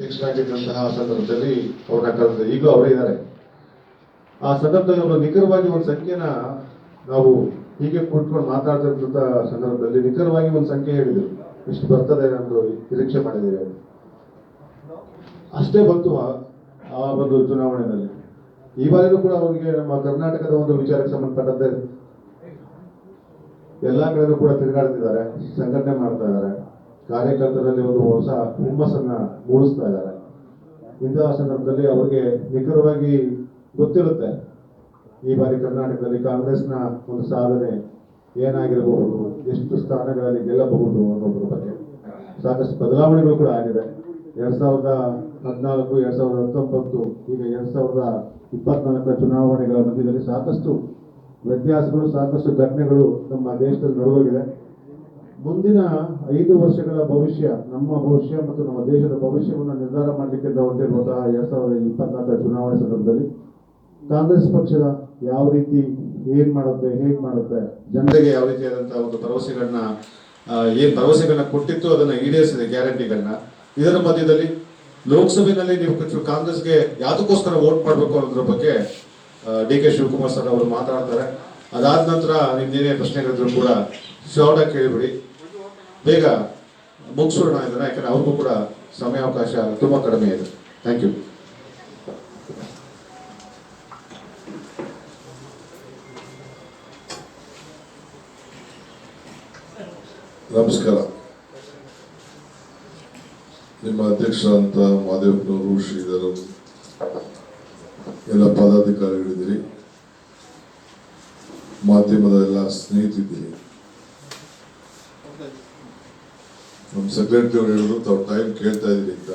Fix ಆಗಿದ್ದಂತಹ ಸಂದರ್ಭದಲ್ಲಿ ಅವ್ರನ್ನ ಕರೆದು ಈಗಲೂ ಅವರೇ ಇದ್ದಾರೆ. ಆ ಸಂದರ್ಭದಲ್ಲಿ ಅವರು ನಿಖರವಾಗಿ ಒಂದು ಸಂಖ್ಯೆನ ನಾವು ಹೀಗೆ ಕೂತ್ಕೊಂಡು ಮಾತಾಡ್ತಿದ್ದಂಥ ಸಂದರ್ಭದಲ್ಲಿ ನಿಖರವಾಗಿ ಒಂದು ಸಂಖ್ಯೆ ಹೇಳಿದರು, ಇಷ್ಟು ಬರ್ತದೆ ನಮ್ದು ನಿರೀಕ್ಷೆ ಮಾಡಿದ್ದೇವೆ. ಅಷ್ಟೇ ಬಂತು ಆ ಒಂದು ಚುನಾವಣೆಯಲ್ಲಿ. ಈ ಬಾರಿನೂ ಕೂಡ ಅವರಿಗೆ ನಮ್ಮ ಕರ್ನಾಟಕದ ಒಂದು ವಿಚಾರಕ್ಕೆ ಸಂಬಂಧಪಟ್ಟಂತೆ ಎಲ್ಲಾ ಕಡೆನೂ ಕೂಡ ತಿರುಗಾಡ್ತಿದ್ದಾರೆ, ಸಂಘಟನೆ ಮಾಡ್ತಾ ಇದ್ದಾರೆ, ಕಾರ್ಯಕರ್ತರಲ್ಲಿ ಒಂದು ಹೊಸ ಹುಮ್ಮಸ್ಸನ್ನ ಮೂಡಿಸ್ತಾ ಇದ್ದಾರೆ. ಇಂತಹ ಸಂದರ್ಭದಲ್ಲಿ ಅವರಿಗೆ ನಿಖರವಾಗಿ ಗೊತ್ತಿರುತ್ತೆ ಈ ಬಾರಿ ಕರ್ನಾಟಕದಲ್ಲಿ ಕಾಂಗ್ರೆಸ್ನ ಒಂದು ಸಾಧನೆ ಏನಾಗಿರಬಹುದು, ಎಷ್ಟು ಸ್ಥಾನಗಳಲ್ಲಿ ಗೆಲ್ಲಬಹುದು ಅನ್ನೋದ್ರ ಬಗ್ಗೆ. ಸಾಕಷ್ಟು ಬದಲಾವಣೆಗಳು ಕೂಡ ಆಗಿದೆ. 2014, 2019, ಈಗ 2024 ಚುನಾವಣೆಗಳ ಮಧ್ಯದಲ್ಲಿ ಸಾಕಷ್ಟು ವ್ಯತ್ಯಾಸಗಳು, ಸಾಕಷ್ಟು ಘಟನೆಗಳು ನಮ್ಮ ದೇಶದಲ್ಲಿ ನಡೆದೋಗಿದೆ. ಮುಂದಿನ 5 ವರ್ಷಗಳ ಭವಿಷ್ಯ, ನಮ್ಮ ಭವಿಷ್ಯ ಮತ್ತು ನಮ್ಮ ದೇಶದ ಭವಿಷ್ಯವನ್ನು ನಿರ್ಧಾರ ಮಾಡಲಿಕ್ಕೆ ಹೊರಟಿರುವಂತಹ 2024 ಚುನಾವಣೆ ಸಂದರ್ಭದಲ್ಲಿ ಕಾಂಗ್ರೆಸ್ ಪಕ್ಷದ ಯಾವ ರೀತಿ ಏನ್ ಮಾಡುತ್ತೆ, ಹೇಗ್ ಮಾಡುತ್ತೆ, ಜನರಿಗೆ ಯಾವ ರೀತಿಯಾದಂತಹ ಒಂದು ಭರವಸೆಗಳನ್ನ ಕೊಟ್ಟಿತ್ತು ಅದನ್ನ ಈಡೇರಿಸಿದೆ, ಗ್ಯಾರಂಟಿಗಳನ್ನ. ಇದರ ಮಧ್ಯದಲ್ಲಿ ಲೋಕಸಭೆಯಲ್ಲಿ ನೀವು ಕಾಂಗ್ರೆಸ್ಗೆ ಯಾವ್ದಕ್ಕೋಸ್ಕರ ವೋಟ್ ಮಾಡಬೇಕು ಅನ್ನೋದ್ರ ಬಗ್ಗೆ ಡಿ.ಕೆ. ಶಿವಕುಮಾರ್ ಸರ್ ಅವರು ಮಾತಾಡ್ತಾರೆ. ಅದಾದ ನಂತರ ನಿಮ್ದೇನೇ ಪ್ರಶ್ನೆಗಳಿದ್ರು ಕೂಡ ಶಾರ್ಟ್ ಆಗಿ ಕೇಳಿಬಿಡಿ, ಬೇಗ ಮುಗಿಸೋಣ ಇದನ್ನ, ಯಾಕಂದ್ರೆ ಅವ್ರಿಗೂ ಕೂಡ ಸಮಯಾವಕಾಶ ತುಂಬಾ ಕಡಿಮೆ ಇದೆ. Thank you. ನಮಸ್ಕಾರ. ನಿಮ್ಮ ಅಧ್ಯಕ್ಷರಂತ ಮಾದೇವಪ್ಪನವರು, ಶ್ರೀಧರ್ ಅವರು, ಎಲ್ಲ ಪದಾಧಿಕಾರಿಗಳಿದ್ದೀರಿ, ಮಾಧ್ಯಮದ ಎಲ್ಲ ಸ್ನೇಹಿತರಿದ್ದೀರಿ. ನಮ್ಮ ಸೆಕ್ರೆಟರಿ ಅವರು ಹೇಳಿದ್ರು ತಾವು ಟೈಮ್ ಕೇಳ್ತಾ ಇದ್ದೀರಿ ಅಂತ.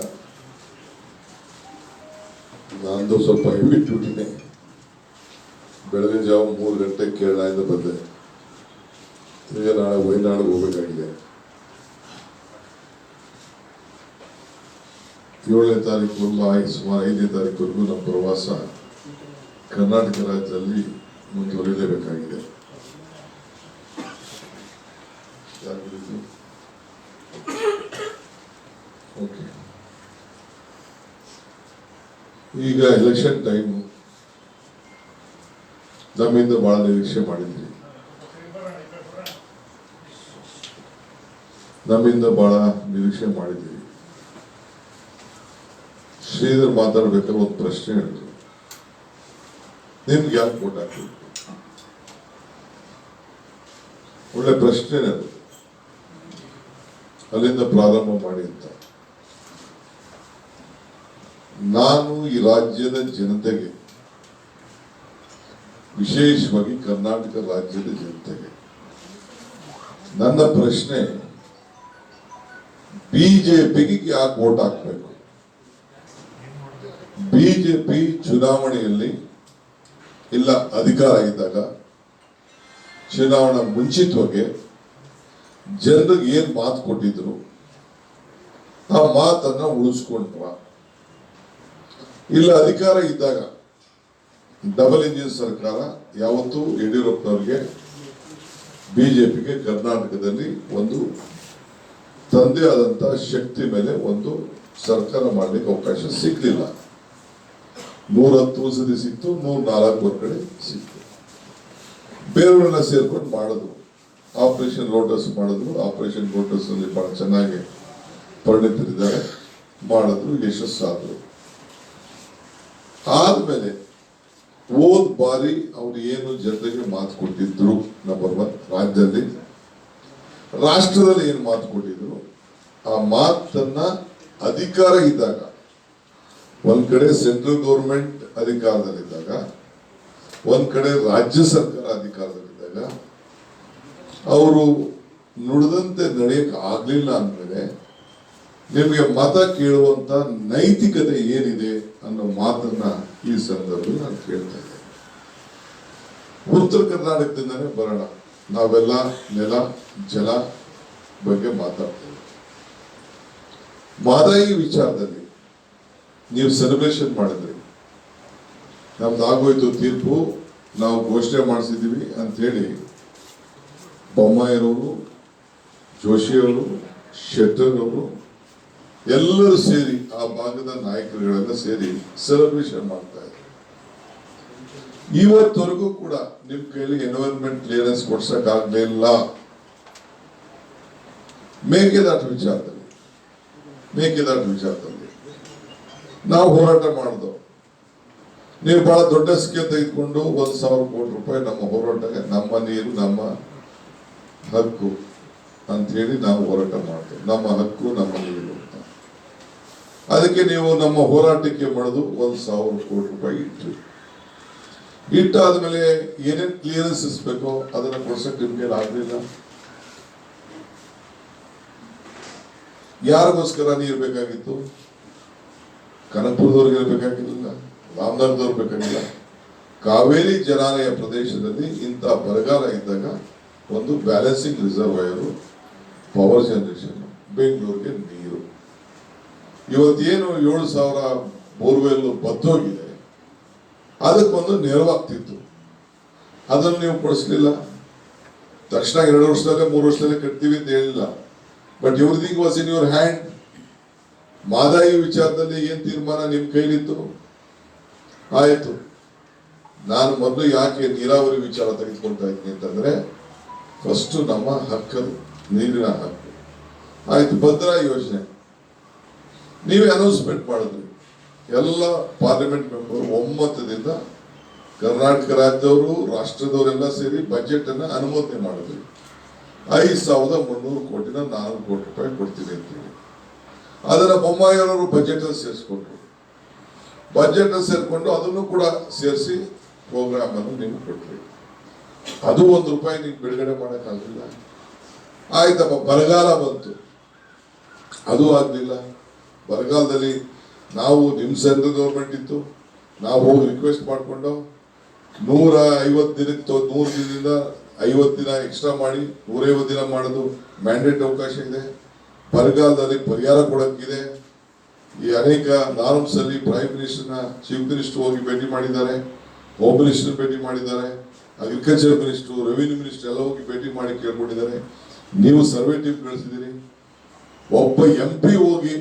ನಂದು ಸ್ವಲ್ಪ ಹೆವಿ ಡ್ಯೂಟಿನೇ. ಬೆಳಗಿನ ಜಾವ 3 ಗಂಟೆಗೆ ಕೇರಳದಿಂದ ಬಂದೆ. ಈಗ ನಾಳೆ ವಯನಾಡಿಗೆ ಹೋಗಬೇಕಾಗಿದೆ. 7ನೇ ತಾರೀಕು ಸುಮಾರು 5ನೇ ತಾರೀಕುವರೆಗೂ ನಮ್ಮ ಪ್ರವಾಸ ಕರ್ನಾಟಕ ರಾಜ್ಯದಲ್ಲಿ ಮುಂದುವರಿಯಲೇಬೇಕಾಗಿದೆ. ಓಕೆ, ಈಗ ಎಲೆಕ್ಷನ್ ಟೈಮ್, ನಮ್ಮಿಂದ ಬಹಳ ನಿರೀಕ್ಷೆ ಮಾಡಿದ್ರಿ, ಶ್ರೀಧರ್ ಮಾತಾಡ್ಬೇಕಾದ್ರೆ ಒಂದು ಪ್ರಶ್ನೆ ಹೇಳಿದ್ರು, ನಿಮ್ಗೆ ಯಾಕೆ ವೋಟ್ ಹಾಕಬೇಕು? ಒಳ್ಳೆ ಪ್ರಶ್ನೆ ಅದು, ಅಲ್ಲಿಂದ ಪ್ರಾರಂಭ ಮಾಡಿ ಅಂತ. ನಾನು ಈ ರಾಜ್ಯದ ಜನತೆಗೆ, ವಿಶೇಷವಾಗಿ ಕರ್ನಾಟಕ ರಾಜ್ಯದ ಜನತೆಗೆ ನನ್ನ ಪ್ರಶ್ನೆ, ಬಿಜೆಪಿಗೆ ಯಾಕೆ ವೋಟ್ ಹಾಕಬೇಕು? ಬಿಜೆಪಿ ಚುನಾವಣೆಯಲ್ಲಿ ಇಲ್ಲ ಅಧಿಕಾರ ಇದ್ದಾಗ ಚುನಾವಣಾ ಮುಂಚಿತವಾಗಿ ಜನರಿಗೆ ಏನ್ ಮಾತು ಕೊಟ್ಟಿದ್ರು ಆ ಮಾತನ್ನ ಉಳಿಸ್ಕೊಂಡ್ರ? ಇಲ್ಲ ಅಧಿಕಾರ ಇದ್ದಾಗ ಡಬಲ್ ಇಂಜಿನ್ ಸರ್ಕಾರ ಯಾವತ್ತೂ ಯಡಿಯೂರಪ್ಪನವ್ರಿಗೆ, ಬಿಜೆಪಿಗೆ ಕರ್ನಾಟಕದಲ್ಲಿ ಒಂದು ತಂದೆ ಆದಂತ ಶಕ್ತಿ ಮೇಲೆ ಒಂದು ಸರ್ಕಾರ ಮಾಡ್ಲಿಕ್ಕೆ ಅವಕಾಶ ಸಿಗ್ಲಿಲ್ಲ. 110 ಸತಿ ಸಿಕ್ತು, 104 ಕಡೆ ಸಿಕ್ತು. ಬೇರೆಯವರನ್ನ ಸೇರ್ಕೊಂಡು ಮಾಡಿದ್ರು, ಆಪರೇಷನ್ ಲೋಟಸ್ ಮಾಡಿದ್ರು. ಆಪರೇಷನ್ ಲೋಟಸ್ ಅಲ್ಲಿ ಬಹಳ ಚೆನ್ನಾಗಿ ಪರಿಣಿತರಿದ್ದಾರೆ, ಮಾಡಿದ್ರು, ಯಶಸ್ಸಾದ್ರು. ಆದ್ಮೇಲೆ ಹೋದ್ ಬಾರಿ ಅವ್ರು ಏನು ಜನತೆಗೆ ಮಾತು ಕೊಟ್ಟಿದ್ರು, ನಂಬರ್ 1 ರಾಷ್ಟ್ರದಲ್ಲಿ ಏನು ಮಾತು ಕೊಟ್ಟಿದ್ರು, ಆ ಮಾತನ್ನ ಅಧಿಕಾರ ಇದ್ದಾಗ, ಒಂದ್ ಕಡೆ ಸೆಂಟ್ರಲ್ ಗೌರ್ಮೆಂಟ್ ಅಧಿಕಾರದಲ್ಲಿದ್ದಾಗ, ಒಂದ್ ಕಡೆ ರಾಜ್ಯ ಸರ್ಕಾರ ಅಧಿಕಾರದಲ್ಲಿದ್ದಾಗ ಅವರು ನುಡಿದಂತೆ ನಡೆಯಕ್ಕೆ ಆಗ್ಲಿಲ್ಲ ಅಂದ್ಮೇಲೆ ನಿಮಗೆ ಮತ ಕೇಳುವಂತ ನೈತಿಕತೆ ಏನಿದೆ ಅನ್ನೋ ಮಾತನ್ನ ಈ ಸಂದರ್ಭದಲ್ಲಿ ನಾನು ಕೇಳ್ತಾ ಇದ್ದೇನೆ. ಉತ್ತರ ಕರ್ನಾಟಕದಿಂದಾನೇ ಬರೋಣ. ನಾವೆಲ್ಲ ನೆಲ ಜಲ ಬಗ್ಗೆ ಮಾತಾಡ್ತೇವೆ. ಮಹದಾಯಿ ವಿಚಾರದಲ್ಲಿ ನೀವು ಸೆಲೆಬ್ರೇಷನ್ ಮಾಡಿದ್ರಿ, ನಮ್ದು ಆಗೋಯ್ತು ತೀರ್ಪು, ನಾವು ಘೋಷಣೆ ಮಾಡಿಸಿದೀವಿ ಅಂತ ಹೇಳಿ ಬೊಮ್ಮಾಯಿರವರು, ಜೋಶಿಯವರು, ಶೆಟ್ಟರ್ ಅವರು ಎಲ್ಲರೂ ಸೇರಿ ಆ ಭಾಗದ ನಾಯಕರುಗಳೆಲ್ಲ ಸೇರಿ ಸೆಲೆಬ್ರೇಷನ್ ಮಾಡ್ತಾ ಇದ್ದಾರೆ. ಇವತ್ತವರೆಗೂ ಕೂಡ ನಿಮ್ ಕೈಲಿ ಎನ್ವೈರನ್ಮೆಂಟ್ ಕ್ಲಿಯರೆನ್ಸ್ ಕೊಡ್ಸಕ್ ಆಗ್ಲಿಲ್ಲ. ಮೇಕೆದಾಟು ವಿಚಾರದಲ್ಲಿ ನಾವು ಹೋರಾಟ ಮಾಡಿದ್ವು. ನೀವು ಬಹಳ ದೊಡ್ಡ ಸ್ಕೇಲ್ ತೆಗೆದುಕೊಂಡು 1,000 ಕೋಟಿ ರೂಪಾಯಿ ನಮ್ಮ ಹೋರಾಟಕ್ಕೆ, ನಮ್ಮ ನೀರು ನಮ್ಮ ಹಕ್ಕು ಅಂತ ಹೇಳಿ ನಾವು ಹೋರಾಟ ಮಾಡ್ತೇವೆ. ನಮ್ಮ ಹಕ್ಕು ನಮ್ಮ ನೀರು ಅಂತ. ಅದಕ್ಕೆ ನೀವು ನಮ್ಮ ಹೋರಾಟಕ್ಕೆ ಮಾಡೋದು 1,000 ಕೋಟಿ ರೂಪಾಯಿ ಇಟ್ಟಾದ್ಮೇಲೆ ಏನೇನ್ ಕ್ಲಿಯರೆನ್ಸಸ್ ಬೇಕೋ ಅದನ್ನ ಕೊಡ್ಸಕ್ ನಿಮ್ಗೆ ಆಗ್ಲಿಲ್ಲ. ಯಾರಿಗೋಸ್ಕರ ನೀರು ಬೇಕಾಗಿತ್ತು? ಕನಕಪುರದವ್ರಿಗೆ ಬೇಕಾಗಿರಲಿಲ್ಲ, ರಾಮನಗರದವ್ರು ಬೇಕಾಗಿಲ್ಲ. ಕಾವೇರಿ ಜಲಾನಯ ಪ್ರದೇಶದಲ್ಲಿ ಇಂಥ ಬರಗಾಲ ಇದ್ದಾಗ ಒಂದು ಬ್ಯಾಲೆನ್ಸಿಂಗ್ ರಿಸರ್ವಾಯರು, ಪವರ್ ಜನರೇಷನ್, ಬೆಂಗಳೂರಿಗೆ ನೀರು. ಇವತ್ತೇನು 7,000 ಬೋರ್ವೆಲ್ ಬದ್ದೋಗಿದೆ, ಅದಕ್ಕೊಂದು ನೆರವಾಗ್ತಿತ್ತು. ಅದನ್ನು ನೀವು ಕೊಡಿಸ್ಲಿಲ್ಲ. ತಕ್ಷಣ 2 ವರ್ಷದಲ್ಲೇ 3 ವರ್ಷದಲ್ಲೇ ಕಟ್ತೀವಿ ಅಂತ ಹೇಳಿಲ್ಲ. But everything was in your hand. Mahadayi ವಿಚಾರದಲ್ಲಿ ಏನ್ ತೀರ್ಮಾನ ನಿಮ್ ಕೈಲಿತ್ತು? ಆಯ್ತು. ನಾನು ಮೊದಲು ಯಾಕೆ ನೀರಾವರಿ ವಿಚಾರ ತೆಗೆದುಕೊಳ್ತಾ ಇದ್ದೀನಿ ಅಂತಂದ್ರೆ, ಫಸ್ಟ್ ನಮ್ಮ ಹಕ್ಕದು, ನೀರಿನ ಹಕ್ಕು. ಆಯ್ತು, ಭದ್ರಾ ಯೋಜನೆ ನೀವೇ ಅನೌನ್ಸ್ಮೆಂಟ್ ಮಾಡಿದ್ರಿ. ಎಲ್ಲ ಪಾರ್ಲಿಮೆಂಟ್ ಮೆಂಬರ್ ಒಮ್ಮತದಿಂದ ಕರ್ನಾಟಕ ರಾಜ್ಯದವರು, ರಾಷ್ಟ್ರದವರೆಲ್ಲ ಸೇರಿ ಬಜೆಟ್ ಅನ್ನ ಅನುಮೋದನೆ ಮಾಡಿದ್ರಿ. 5,300 ಕೋಟಿನ 4 ಕೋಟಿ ರೂಪಾಯಿ ಕೊಡ್ತೀನಿ ಅಂತೇಳಿ ಅದನ್ನ ಬೊಮ್ಮಾಯಿಯವರು ಬಜೆಟ್ ಅಲ್ಲಿ ಸೇರಿಸ್ಕೊಂಡ್ರು. ಬಜೆಟ್ ಅಲ್ಲಿ ಸೇರ್ಕೊಂಡು ಅದನ್ನು ಕೂಡ ಸೇರಿಸಿ ಪ್ರೋಗ್ರಾಮ್ ಅನ್ನು ನೀವು ಕೊಟ್ರಿ. ಅದು 1 ರೂಪಾಯಿ ನೀವು ಬಿಡುಗಡೆ ಮಾಡಕ್ ಆಗಲಿಲ್ಲ. ಆಯ್ತಪ್ಪ, ಬರಗಾಲ ಬಂತು, ಅದು ಆಗ್ಲಿಲ್ಲ. ಬರಗಾಲದಲ್ಲಿ ನಾವು ನಿಮ್ ಸೆಂಟ್ರಲ್ ಗೌರ್ಮೆಂಟ್ ಇತ್ತು, ನಾವು ಹೋಗಿ ರಿಕ್ವೆಸ್ಟ್ ಮಾಡ್ಕೊಂಡು 150 ದಿನಕ್ಕೆ 100 ದಿನದಿಂದ 50 ದಿನ ಎಕ್ಸ್ಟ್ರಾ ಮಾಡಿ 150 ದಿನ ಮಾಡೋದು ಮ್ಯಾಂಡೇಟ್ ಅವಕಾಶ ಇದೆ. ಬರಗಾಲದಲ್ಲಿ ಪರಿಹಾರ ಕೊಡಕ್ಕಿದೆ. ಈ ಅನೇಕ ನಾರ್ಮ್ಸ್ ಅಲ್ಲಿ ಪ್ರೈಮ್ ಮಿನಿಸ್ಟರ್ನ, ಚೀಫ್ ಮಿನಿಸ್ಟರ್ ಹೋಗಿ ಭೇಟಿ ಮಾಡಿದ್ದಾರೆ, ಹೋಮ್ ಮಿನಿಸ್ಟರ್ ಭೇಟಿ ಮಾಡಿದ್ದಾರೆ, ಅಗ್ರಿಕಲ್ಚರ್ ಮಿನಿಸ್ಟರ್, ರೆವಿನ್ಯೂ ಮಿನಿಸ್ಟರ್ ಎಲ್ಲ ಹೋಗಿ ಭೇಟಿ ಮಾಡಿ ಕೇಳ್ಕೊಂಡಿದ್ದಾರೆ. ನೀವು ಸರ್ವೆ ಟೀಮ್ ಕಳಿಸಿದಿರಿ. ಒಬ್ಬ MP ಹೋಗಿ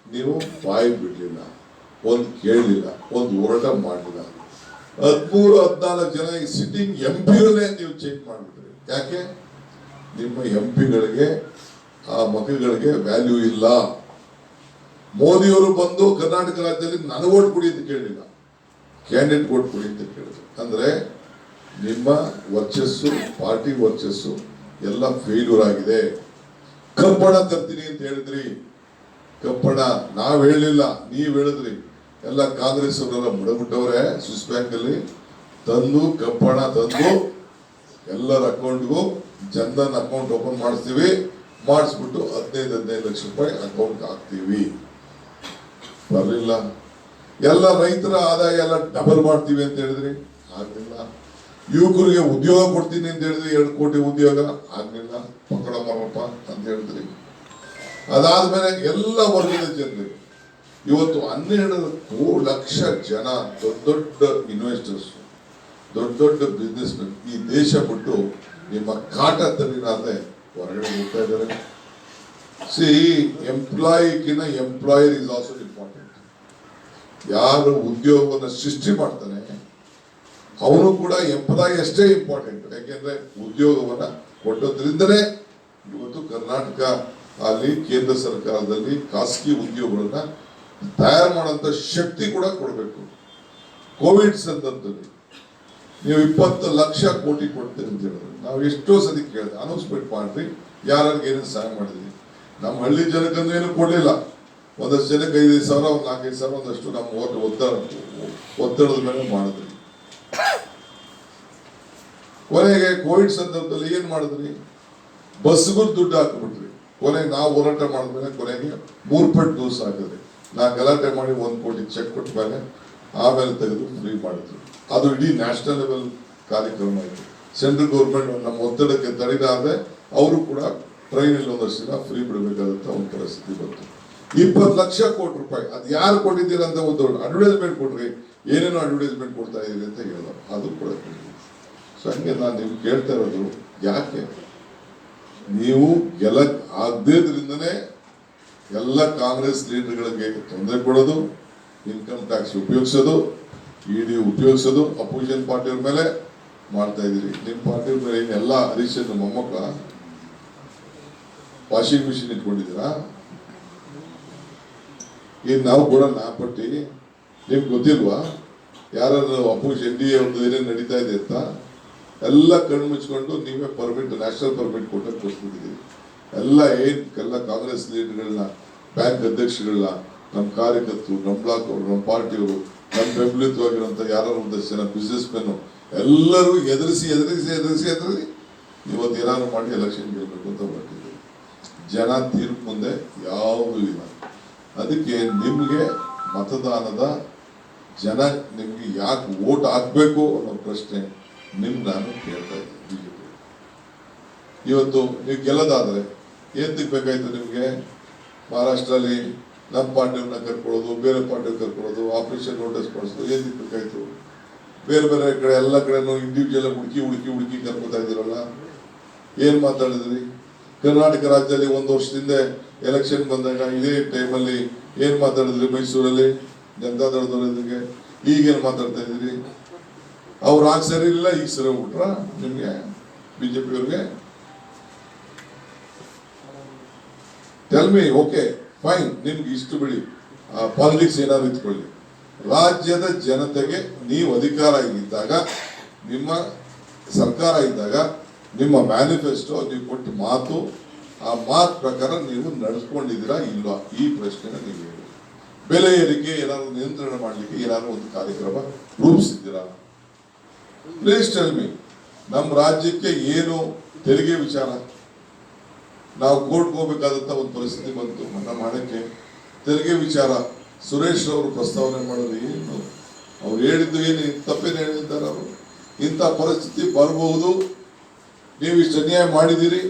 ನೀವು ಬಾಯಿ ಬಿಡ್ಲಿಲ್ಲ, ಒಂದು ಕೇಳಲಿಲ್ಲ, ಒಂದು ಹೋರಾಟ ಮಾಡಲಿಲ್ಲ. 13-14 ಜನ ಸಿಟ್ಟಿಂಗ್ MP-ಗಳನ್ನೇ ನೀವು ಚೇಂಜ್ ಮಾಡಿಬಿಟ್ರಿ. ಯಾಕೆ? ನಿಮ್ಮ MP-ಗಳಿಗೆ, ಆ ಮಕ್ಕಳುಗಳಿಗೆ ವ್ಯಾಲ್ಯೂ ಇಲ್ಲ. ಮೋದಿಯವರು ಬಂದು ಕರ್ನಾಟಕ ರಾಜ್ಯದಲ್ಲಿ ನನಗೆ ಓಟ್ ಕೊಡಿ ಅಂತ ಕೇಳಲಿಲ್ಲ, ಕ್ಯಾಂಡಿಡೇಟ್ ಓಟ್ ಕೊಡಿ ಅಂತ ಕೇಳಿದ್ರು. ಅಂದ್ರೆ ನಿಮ್ಮ ವರ್ಚಸ್ಸು, ಪಾರ್ಟಿ ವರ್ಚಸ್ಸು ಎಲ್ಲ ಫೇಲ್ಯೂರ್ ಆಗಿದೆ. ಕಪ್ಪಣ ತರ್ತೀನಿ ಅಂತ ಹೇಳಿದ್ರಿ. ಕಪ್ಪಣ ನಾವ್ ಹೇಳಿಲ್ಲ, ನೀವ್ ಹೇಳಿದ್ರಿ. ಎಲ್ಲ ಕಾಂಗ್ರೆಸ್ ಅವರೆಲ್ಲ ಮುಡಬಿಟ್ಟವ್ರೆ. ಸ್ವಿಸ್ ಬ್ಯಾಂಕ್ ಅಲ್ಲಿ ತಂದು ಕಪ್ಪಣ ತಂದು ಎಲ್ಲರ ಅಕೌಂಟ್ಗೂ ಜನಧನ್ ಅಕೌಂಟ್ ಓಪನ್ ಮಾಡಿಸ್ತೀವಿ, ಮಾಡಿಸ್ಬಿಟ್ಟು 15 ಲಕ್ಷ ರೂಪಾಯಿ ಅಕೌಂಟ್ ಹಾಕ್ತೀವಿ. ಬರಲಿಲ್ಲ. ಎಲ್ಲ ರೈತರ ಆದಾಯ ಎಲ್ಲ ಡಬಲ್ ಮಾಡ್ತೀವಿ ಅಂತ ಹೇಳಿದ್ರಿ, ಆಗ್ಲಿಲ್ಲ. ಯುವಕರಿಗೆ ಉದ್ಯೋಗ ಕೊಡ್ತೀನಿ ಅಂತ ಹೇಳಿದ್ರಿ, 2 ಕೋಟಿ ಉದ್ಯೋಗ, ಆಗ್ಲಿಲ್ಲ. ಪಕಡ ಮರಪ್ಪ ಅಂತ ಹೇಳಿದ್ರಿ. ಅದಾದ್ಮೇಲೆ ಎಲ್ಲ ವರ್ಗದ ಜನರಿಗೆ ಇವತ್ತು 12 ಲಕ್ಷ ಜನ ದೊಡ್ಡ ದೊಡ್ಡ ಇನ್ವೆಸ್ಟರ್ಸ್, ದೊಡ್ಡ ದೊಡ್ಡ ಬಿಸ್ನೆಸ್ ಮೆನ್ ಈ ದೇಶ ಬಿಟ್ಟು ನಿಮ್ಮ ಕಾಟ ತಲ್ಲಿನಾದ್ರೆ ಹೊರಗಡೆ ಹೋಗ್ತಾ ಇದ್ದಾರೆ. ಎಂಪ್ಲಾಯಿಗಿನ ಎಂಪ್ಲಾಯರ್ ಇಸ್ ಆಲ್ಸೋ ಇಂಪಾರ್ಟೆಂಟ್. ಯಾರು ಉದ್ಯೋಗವನ್ನು ಸೃಷ್ಟಿ ಮಾಡ್ತಾನೆ ಅವನು ಕೂಡ ಎಂಪ್ಲಾಯಿ ಅಷ್ಟೇ ಇಂಪಾರ್ಟೆಂಟ್. ಯಾಕೆಂದ್ರೆ ಉದ್ಯೋಗವನ್ನ ಕೊಟ್ಟದ್ರಿಂದಲೇ ಇವತ್ತು ಕರ್ನಾಟಕ ಅಲ್ಲಿ ಕೇಂದ್ರ ಸರ್ಕಾರದಲ್ಲಿ ಖಾಸಗಿ ಉದ್ಯೋಗಗಳನ್ನ ತಯಾರು ಮಾಡುವಂತ ಶಕ್ತಿ ಕೂಡ ಕೊಡಬೇಕು. ಕೋವಿಡ್ ಸಂದರ್ಭದಲ್ಲಿ ನೀವು 20 ಲಕ್ಷ ಕೋಟಿ ಕೊಡ್ತೀರಿ ಅಂತ ಹೇಳಿದ್ರು. ನಾವು ಎಷ್ಟೋ ಸತಿ ಕೇಳಿದೆ, ಅನೌನ್ಸ್ಮೆಂಟ್ ಮಾಡ್ರಿ, ಯಾರಿಗೆ ಏನೇನು ಸಹಾಯ ಮಾಡಿದ್ವಿ. ನಮ್ಮ ಹಳ್ಳಿ ಜನಕ್ಕಂದ್ರೆ ಏನು ಕೊಡ್ಲಿಲ್ಲ. ಒಂದಷ್ಟು ಜನಕ್ಕೆ 5,000, 4,000, ಒಂದಷ್ಟು ನಮ್ಮ ಒತ್ತಡದ ಮೇಲೆ ಮಾಡಿದ್ರಿ. ಕೊನೆಗೆ ಕೋವಿಡ್ ಸಂದರ್ಭದಲ್ಲಿ ಏನ್ ಮಾಡಿದ್ರಿ? ಬಸ್ಗೂ ದುಡ್ಡು ಹಾಕಿಬಿಟ್ರಿ. ಕೊನೆಗೆ ನಾವು ಹೋರಾಟ ಮಾಡಿದ್ಮೇಲೆ ಕೊನೆಗೆ 3 ಪಟ್ಟು ದೂಸ ಹಾಕಿದ್ರಿ. ನಾ ಗಲಾಟೆ ಮಾಡಿ 1 ಕೋಟಿ ಚೆಕ್ ಕೊಟ್ಟ ಮೇಲೆ ಆಮೇಲೆ ತೆಗೆದು ಫ್ರೀ ಮಾಡಿದ್ರು. ಅದು ಇಡೀ ನ್ಯಾಷನಲ್ ಲೆವೆಲ್ ಕಾರ್ಯಕ್ರಮ ಆಯಿತು. ಸೆಂಟ್ರಲ್ ಗೌರ್ಮೆಂಟ್ ನಮ್ಮ ಒತ್ತಡಕ್ಕೆ ತಡೆದಾದ್ರೆ ಅವರು ಕೂಡ ಟ್ರೈನಲ್ಲಿ ಒಂದಷ್ಟು ದಿನ ಫ್ರೀ ಬಿಡಬೇಕಾದಂತ ಒಂದು ಪರಿಸ್ಥಿತಿ ಬಂತು. 20 ಲಕ್ಷ ಕೋಟಿ ರೂಪಾಯಿ ಅದು ಯಾರು ಕೊಟ್ಟಿದ್ದೀರ ಅಂತ ಒಂದು ಅಡ್ವರ್ಟೈಸ್ಮೆಂಟ್ ಕೊಡ್ರಿ, ಏನೇನೋ ಅಡ್ವರ್ಟೈಸ್ಮೆಂಟ್ ಕೊಡ್ತಾ ಇದೀರಿ ಅಂತ ಹೇಳಿದ್ರು, ಅದು ಕೂಡ ಸೊ ಹಂಗೆ ನಾನು ನೀವು ಕೇಳ್ತಾ ಇರೋದು, ಯಾಕೆ ನೀವು ಗೆಲ್ಲಕ್ ಆಗದ್ರಿಂದನೇ ಎಲ್ಲ ಕಾಂಗ್ರೆಸ್ ಲೀಡರ್ಗಳಿಗೆ ತೊಂದರೆ ಕೊಡೋದು, ಇನ್ಕಮ್ ಟ್ಯಾಕ್ಸ್ ಉಪಯೋಗಿಸೋದು, ಇಡಿ ಉಪಯೋಗಿಸೋದು, ಅಪೋಸಿಷನ್ ಪಾರ್ಟಿಯವ್ರ ಮೇಲೆ ಮಾಡ್ತಾ ಇದ್ದೀರಿ. ನಿಮ್ಮ ಪಾರ್ಟಿಯವ್ರ ಮೇಲೆ ಏನೆಲ್ಲ ಹರೀಶನ್ ಮೊಮ್ಮಕ್ಕಳ ವಾಷಿಂಗ್ ಮಿಷಿನ್ ಇಟ್ಕೊಂಡಿದ್ದೀರಾ? ಏನ್ ನಾವು ಕೊಡೋಣ ಪಟ್ಟಿ? ನಿಮ್ಗೆ ಗೊತ್ತಿಲ್ವಾ ಯಾರು ಅಪೋಸಿಷನ್ NDA ಒಂದು ಏನೇನು ನಡೀತಾ ಇದೆ ಅಂತ? ಎಲ್ಲ ಕಣ್ಣು ಮುಚ್ಕೊಂಡು ನೀವೇ ಪರ್ಮಿಟ್, ನ್ಯಾಷನಲ್ ಪರ್ಮಿಟ್ ಕೊಟ್ಟಕ್ಕೆ ಕೊಟ್ಬಿಟ್ಟಿದ್ದೀರಿ. ಎಲ್ಲ ಕಾಂಗ್ರೆಸ್ ಲೀಡರ್ಗಳನ್ನ, ಬ್ಯಾಂಕ್ ಅಧ್ಯಕ್ಷಗಳನ್ನ, ನಮ್ಮ ಕಾರ್ಯಕರ್ತರು, ನಮ್ಮ ಬ್ಲಾಕ್ ಅವರು, ನಮ್ಮ ಪಾರ್ಟಿಯವರು, ನಮ್ಮ ಬೆಂಬಲಿತವಾಗಿರುವಂತ ಯಾರು ಒಂದಷ್ಟು ಜನ ಬಿಸ್ನೆಸ್ ಮೆನ್ ಎಲ್ಲರೂ ಎದುರಿಸಿ ಇವತ್ತು ಏನಾದ್ರು ಮಾಡಿ ಎಲೆಕ್ಷನ್ ಗೆಲ್ಬೇಕು ಅಂತ ಹೊರಟಿದ್ದೀವಿ. ಜನ ತೀರ್ಪು ಮುಂದೆ ಯಾವುದೂ ಇಲ್ಲ. ಅದಕ್ಕೆ ನಿಮಗೆ ಮತದಾನದ ಜನ ನಿಮ್ಗೆ ಯಾಕೆ ವೋಟ್ ಹಾಕ್ಬೇಕು ಅನ್ನೋ ಪ್ರಶ್ನೆ ನಾನು ಕೇಳ್ತಾ ಇದ್ದೀನಿ. ಬಿಜೆಪಿ ಇವತ್ತು ನೀವು ಗೆಲ್ಲೋದಾದ್ರೆ ಏನ್ ತಿಕ್ಬೇಕಾಯ್ತು ನಿಮ್ಗೆ? ಮಹಾರಾಷ್ಟ್ರಲ್ಲಿ ನಮ್ಮ ಪಾರ್ಟಿಯವ್ರನ್ನ ಕರ್ಕೊಳ್ಳೋದು, ಬೇರೆ ಪಾರ್ಟಿಯವ್ರು ಕರ್ಕೊಳ್ಳೋದು, ಆಪರೇಷನ್ ನೋಟಿಸ್ ಮಾಡಿಸೋದು, ಏನ್ ತಿಕ್ಬೇಕಾಯ್ತು? ಬೇರೆ ಕಡೆ ಎಲ್ಲ ಕಡೆನೂ ಇಂಡಿವಿಜುವಲ್ ಹುಡುಕಿ ಕರ್ಕೊತಾ ಇದ್ದೀರಲ್ಲ, ಏನ್ ಮಾತಾಡಿದ್ರಿ? ಕರ್ನಾಟಕ ರಾಜ್ಯದಲ್ಲಿ 1 ವರ್ಷದಿಂದ ಎಲೆಕ್ಷನ್ ಬಂದಾಗ ಇದೇ ಟೈಮಲ್ಲಿ ಏನ್ ಮಾತಾಡಿದ್ರಿ? ಮೈಸೂರಲ್ಲಿ ಜನತಾದಳದವರಿಗೆ ಈಗೇನ್ ಮಾತಾಡ್ತಾ ಇದ್ದೀರಿ? ಅವ್ರು ಆಗ ಸರಿ ಇಲ್ಲ, ಈಗ ಸರಿ ಬಿಟ್ರ ನಿಮ್ಗೆ ಬಿಜೆಪಿ ಅವ್ರಿಗೆ? Tell me. ಓಕೆ ಫೈನ್, ನಿಮ್ಗೆ ಇಷ್ಟು ಬಿಡಿ, ಪಾಲಿಟಿಕ್ಸ್ ಏನಾದ್ರು ಇಟ್ಕೊಳ್ಳಿ. ರಾಜ್ಯದ ಜನತೆಗೆ ನೀವು ಅಧಿಕಾರ ಇದ್ದಾಗ, ನಿಮ್ಮ ಸರ್ಕಾರ ಇದ್ದಾಗ, ನಿಮ್ಮ ಮ್ಯಾನಿಫೆಸ್ಟೋ ನೀವು ಕೊಟ್ಟ ಮಾತು, ಆ ಮಾತು ಪ್ರಕಾರ ನೀವು ನಡೆಸ್ಕೊಂಡಿದ್ದೀರಾ ಇಲ್ವಾ? ಈ ಪ್ರಶ್ನೆನ ನೀವು ಹೇಳಿ. ಬೆಲೆ ಏರಿಕೆ ಏನಾದ್ರು ನಿಯಂತ್ರಣ ಮಾಡಲಿಕ್ಕೆ ಏನಾದ್ರು ಒಂದು ಕಾರ್ಯಕ್ರಮ ರೂಪಿಸಿದ್ದೀರಾ? Please tell me. ನಮ್ಮ ರಾಜ್ಯಕ್ಕೆ ಏನು ತೆರಿಗೆ ವಿಚಾರ, ನಾವು ಕೋರ್ಟ್ಗೆ ಹೋಗ್ಬೇಕಾದಂತ ಒಂದು ಪರಿಸ್ಥಿತಿ ಬಂತು ಮನ್ನಾ ಮಾಡಕ್ಕೆ. ತೆರಿಗೆ ವಿಚಾರ ಸುರೇಶ್ ಅವರು ಪ್ರಸ್ತಾವನೆ ಮಾಡೋದು ಏನು? ಅವ್ರು ಹೇಳಿದ್ದು ಏನು ತಪ್ಪೇನು ಹೇಳಿದ್ದಾರೆ? ಅವರು ಇಂಥ ಪರಿಸ್ಥಿತಿ ಬರಬಹುದು, ನೀವು ಇಷ್ಟು ಅನ್ಯಾಯ ಮಾಡಿದ್ದೀರಿ.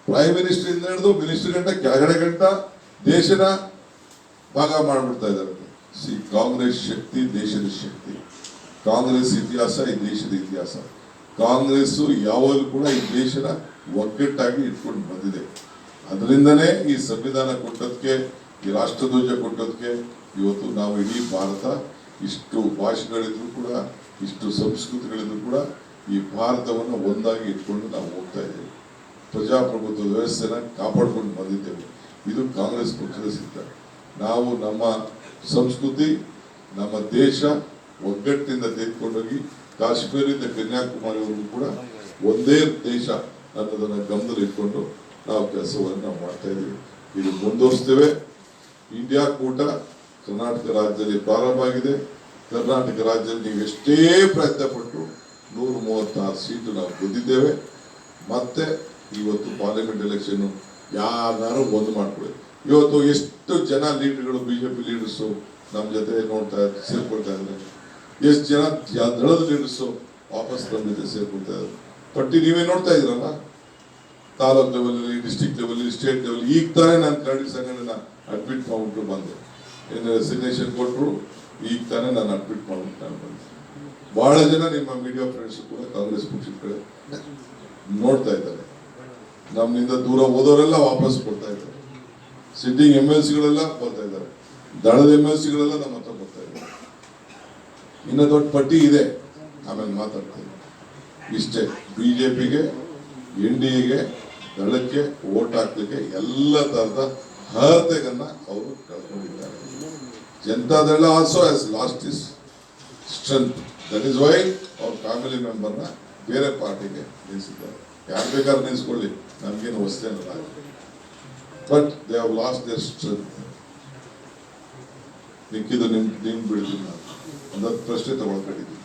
ಪ್ರೈಮ್ ಮಿನಿಸ್ಟರ್ ಇಂದ ಹಿಡಿದು ಮಿನಿಸ್ಟರ್ ಗಂಟ ಕೆಳಗಡೆ ಗಂಟ ದೇಶನ ಭಾಗ ಮಾಡ್ಬಿಡ್ತಾ ಇದ್ದಾರೆ. ಕಾಂಗ್ರೆಸ್ ಶಕ್ತಿ ದೇಶದ ಶಕ್ತಿ, ಕಾಂಗ್ರೆಸ್ ಇತಿಹಾಸ ಈ ದೇಶದ ಇತಿಹಾಸ. ಕಾಂಗ್ರೆಸ್ ಯಾವಾಗಲೂ ಕೂಡ ಈ ದೇಶನ ಒಗ್ಗಟ್ಟಾಗಿ ಇಟ್ಕೊಂಡು ಬಂದಿದೆ. ಅದರಿಂದನೇ ಈ ಸಂವಿಧಾನ ಕೊಟ್ಟದಕ್ಕೆ, ಈ ರಾಷ್ಟ್ರಧ್ವಜ ಕೊಟ್ಟದಕ್ಕೆ ಇವತ್ತು ನಾವು ಇಡೀ ಭಾರತ, ಇಷ್ಟು ಭಾಷೆಗಳಿದ್ರು ಕೂಡ, ಇಷ್ಟು ಸಂಸ್ಕೃತಿಗಳಿದ್ರು ಕೂಡ ಈ ಭಾರತವನ್ನು ಒಂದಾಗಿ ಇಟ್ಕೊಂಡು ನಾವು ಹೋಗ್ತಾ ಇದ್ದೇವೆ. ಪ್ರಜಾಪ್ರಭುತ್ವ ವ್ಯವಸ್ಥೆನ ಕಾಪಾಡ್ಕೊಂಡು ಬಂದಿದ್ದೇವೆ. ಇದು ಕಾಂಗ್ರೆಸ್ ಪಕ್ಷದ ಸಿದ್ಧ. ನಾವು ನಮ್ಮ ಸಂಸ್ಕೃತಿ, ನಮ್ಮ ದೇಶ ಒಗ್ಗಟ್ಟಿನಿಂದ ತೆಗೆದುಕೊಂಡೋಗಿ ಕಾಶ್ಮೀರದಿಂದ ಕನ್ಯಾಕುಮಾರಿವರೆಗೂ ಕೂಡ ಒಂದೇ ದೇಶ ಅನ್ನೋದನ್ನ ಗಮನದಲ್ಲಿ ಇಟ್ಕೊಂಡು ನಾವು ಕೆಲಸವನ್ನು ನಾವು ಮಾಡ್ತಾ ಇದ್ದೀವಿ. ಇದು ಮುಂದುವರಿಸ್ತೇವೆ. ಇಂಡಿಯಾ ಕೂಟ ಕರ್ನಾಟಕ ರಾಜ್ಯದಲ್ಲಿ ಪ್ರಾರಂಭ ಆಗಿದೆ. ಕರ್ನಾಟಕ ರಾಜ್ಯದಲ್ಲಿ ನೀವು ಎಷ್ಟೇ ಪ್ರಯತ್ನ ಪಟ್ಟು 136 ಸೀಟು ನಾವು ಗೆದ್ದಿದ್ದೇವೆ. ಮತ್ತೆ ಇವತ್ತು ಪಾರ್ಲಿಮೆಂಟ್ ಎಲೆಕ್ಷನ್ ಯಾರು ಒಂದು ಮಾಡ್ಕೊಳ್ಳಿ. ಇವತ್ತು ಎಷ್ಟು ಜನ ಲೀಡರ್ಗಳು, ಬಿಜೆಪಿ ಲೀಡರ್ಸು ನಮ್ಮ ಜೊತೆ ಸೇರ್ಕೊಳ್ತಾ ಇದ್ದಾರೆ. ಎಷ್ಟು ಜನ ದಳದ ಲೀಡರ್ಸು ವಾಪಸ್ ನಮ್ಮ ಜೊತೆ ಸೇರ್ಕೊಳ್ತಾ ಇದ್ದಾರೆ. ಪಟ್ಟಿ ನೀವೇ ನೋಡ್ತಾ ಇದ್ರಲ್ಲ, taluk level, district level, state level. ಈಗ ತಾನೇ ನಾನು ಕರಡಿ ಸಂಘಟನೆ ಅಡ್ಮಿಟ್ ಮಾಡ್ಬಿಟ್ಟು ಬಂದೆ. ಏನು ರೆಸಿಗ್ನೇಷನ್ ಕೊಟ್ಟರು, ಈಗ ತಾನೇ ನಾನು ಅಡ್ಮಿಟ್ ಮಾಡ್ಬಿಟ್ಟು ನಾನು ಬಂದೆ. ಬಹಳ ಜನ ನಿಮ್ಮ ಮೀಡಿಯಾ ಫ್ರೆಂಡ್ಸ್ ಕೂಡ ಕಾಂಗ್ರೆಸ್ ಪಕ್ಷದ ಕಡೆ ನೋಡ್ತಾ ಇದ್ದಾರೆ. ನಮ್ಮಿಂದ ದೂರ ಹೋದವರೆಲ್ಲ ವಾಪಸ್ ಕೊಡ್ತಾ ಇದ್ದಾರೆ. ಸಿಟ್ಟಿಂಗ್ MLCಗಳೆಲ್ಲ ಬರ್ತಾ ಇದ್ದಾರೆ. ದಳದ MLCಗಳೆಲ್ಲ ನಮ್ಮ ಹತ್ರ ಬರ್ತಾ ಇದ್ದಾರೆ. ಇನ್ನ ದೊಡ್ಡ ಪಟ್ಟಿ ಇದೆ, ಆಮೇಲೆ ಮಾತಾಡ್ತಾ ಇದ್ದಾರೆ. ಇಷ್ಟೇ. ಬಿಜೆಪಿಗೆ, NDAಗೆ, ದಳಕ್ಕೆ ವೋಟ್ ಹಾಕ್ಲಿಕ್ಕೆ ಎಲ್ಲ ತರದ ಅರ್ಹತೆಗನ್ನ ಅವರು ಕಳ್ಕೊಂಡಿದ್ದಾರೆ. Janata Dal also has lost is strength. That is why ಅವ್ರ ಫ್ಯಾಮಿಲಿ ಮೆಂಬರ್ನ ಬೇರೆ ಪಾರ್ಟಿಗೆ ನಿಲ್ಲಿಸಿದ್ದಾರೆ. ಯಾರು ಬೇಕಾದ್ರೂ ನಿಲ್ಲಿಸ್ಕೊಳ್ಳಿ, ನಮ್ಗೇನು ಹೊಸ್ತೇನಲ್ಲ. But they have lost their strength. ನಿಕ್ಕಿದ್ದು ನಿಮ್ ಬಿಡ್ತೀನಿ ನಾನು. 10 ಪ್ರಶ್ನೆ ತಗೊಳ್ಕೊಂಡಿದ್ದೀನಿ.